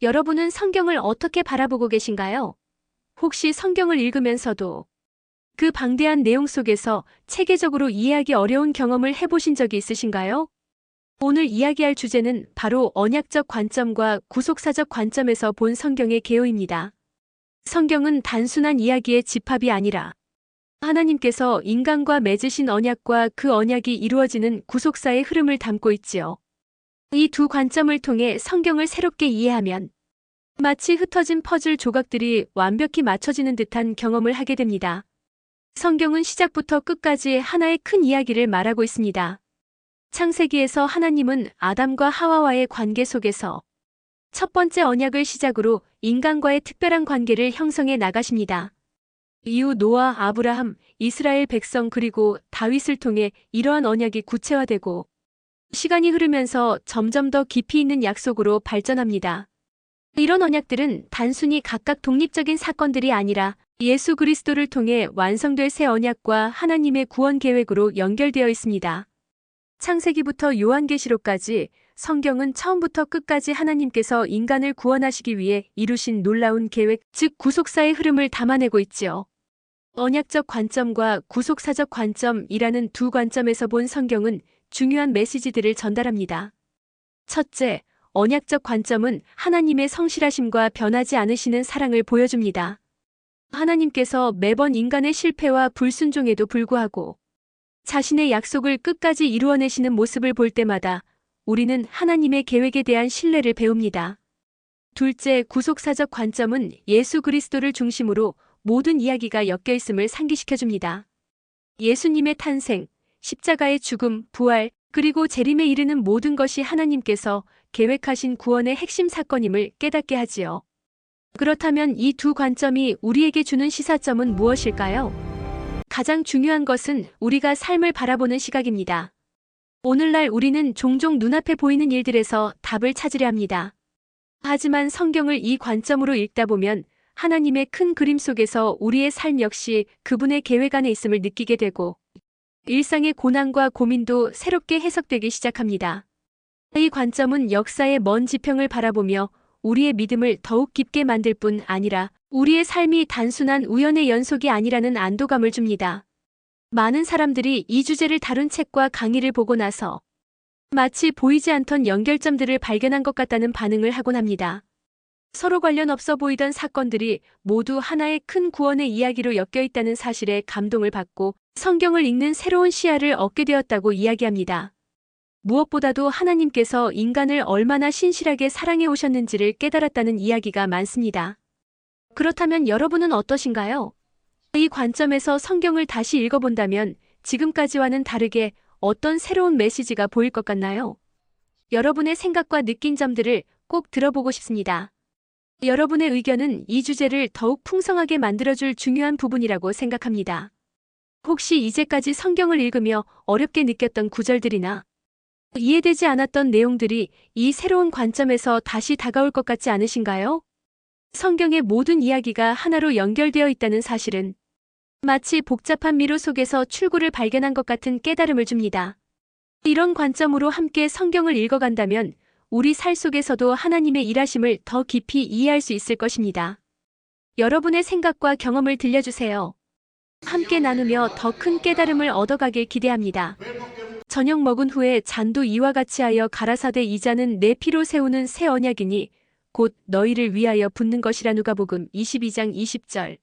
여러분은 성경을 어떻게 바라보고 계신가요? 혹시 성경을 읽으면서도 그 방대한 내용 속에서 체계적으로 이해하기 어려운 경험을 해보신 적이 있으신가요? 오늘 이야기할 주제는 바로 언약적 관점과 구속사적 관점에서 본 성경의 개요입니다. 성경은 단순한 이야기의 집합이 아니라 하나님께서 인간과 맺으신 언약과 그 언약이 이루어지는 구속사의 흐름을 담고 있지요. 이 두 관점을 통해 성경을 새롭게 이해하면 마치 흩어진 퍼즐 조각들이 완벽히 맞춰지는 듯한 경험을 하게 됩니다. 성경은 시작부터 끝까지 하나의 큰 이야기를 말하고 있습니다. 창세기에서 하나님은 아담과 하와와의 관계 속에서 첫 번째 언약을 시작으로 인간과의 특별한 관계를 형성해 나가십니다. 이후 노아, 아브라함, 이스라엘 백성 그리고 다윗을 통해 이러한 언약이 구체화되고 시간이 흐르면서 점점 더 깊이 있는 약속으로 발전합니다. 이런 언약들은 단순히 각각 독립적인 사건들이 아니라 예수 그리스도를 통해 완성될 새 언약과 하나님의 구원 계획으로 연결되어 있습니다. 창세기부터 요한계시록까지 성경은 처음부터 끝까지 하나님께서 인간을 구원하시기 위해 이루신 놀라운 계획, 즉 구속사의 흐름을 담아내고 있지요. 언약적 관점과 구속사적 관점이라는 두 관점에서 본 성경은 중요한 메시지들을 전달합니다. 첫째, 언약적 관점은 하나님의 성실하심과 변하지 않으시는 사랑을 보여줍니다. 하나님께서 매번 인간의 실패와 불순종에도 불구하고 자신의 약속을 끝까지 이루어내시는 모습을 볼 때마다 우리는 하나님의 계획에 대한 신뢰를 배웁니다. 둘째, 구속사적 관점은 예수 그리스도를 중심으로 모든 이야기가 엮여 있음을 상기시켜줍니다. 예수님의 탄생, 십자가의 죽음, 부활, 그리고 재림에 이르는 모든 것이 하나님께서 계획하신 구원의 핵심 사건임을 깨닫게 하지요. 그렇다면 이 두 관점이 우리에게 주는 시사점은 무엇일까요? 가장 중요한 것은 우리가 삶을 바라보는 시각입니다. 오늘날 우리는 종종 눈앞에 보이는 일들에서 답을 찾으려 합니다. 하지만 성경을 이 관점으로 읽다 보면 하나님의 큰 그림 속에서 우리의 삶 역시 그분의 계획 안에 있음을 느끼게 되고 일상의 고난과 고민도 새롭게 해석되기 시작합니다. 이 관점은 역사의 먼 지평을 바라보며 우리의 믿음을 더욱 깊게 만들 뿐 아니라 우리의 삶이 단순한 우연의 연속이 아니라는 안도감을 줍니다. 많은 사람들이 이 주제를 다룬 책과 강의를 보고 나서 마치 보이지 않던 연결점들을 발견한 것 같다는 반응을 하곤 합니다. 서로 관련 없어 보이던 사건들이 모두 하나의 큰 구원의 이야기로 엮여 있다는 사실에 감동을 받고 성경을 읽는 새로운 시야를 얻게 되었다고 이야기합니다. 무엇보다도 하나님께서 인간을 얼마나 신실하게 사랑해 오셨는지를 깨달았다는 이야기가 많습니다. 그렇다면 여러분은 어떠신가요? 이 관점에서 성경을 다시 읽어본다면 지금까지와는 다르게 어떤 새로운 메시지가 보일 것 같나요? 여러분의 생각과 느낀 점들을 꼭 들어보고 싶습니다. 여러분의 의견은 이 주제를 더욱 풍성하게 만들어줄 중요한 부분이라고 생각합니다. 혹시 이제까지 성경을 읽으며 어렵게 느꼈던 구절들이나 이해되지 않았던 내용들이 이 새로운 관점에서 다시 다가올 것 같지 않으신가요? 성경의 모든 이야기가 하나로 연결되어 있다는 사실은 마치 복잡한 미로 속에서 출구를 발견한 것 같은 깨달음을 줍니다. 이런 관점으로 함께 성경을 읽어간다면 우리 살 속에서도 하나님의 일하심을 더 깊이 이해할 수 있을 것입니다. 여러분의 생각과 경험을 들려주세요. 함께 나누며 더 큰 깨달음을 얻어가길 기대합니다. 저녁 먹은 후에 잔도 이와 같이 하여 가라사대 이 잔은 내 피로 세우는 새 언약이니 곧 너희를 위하여 붓는 것이라. 누가복음 22장 20절.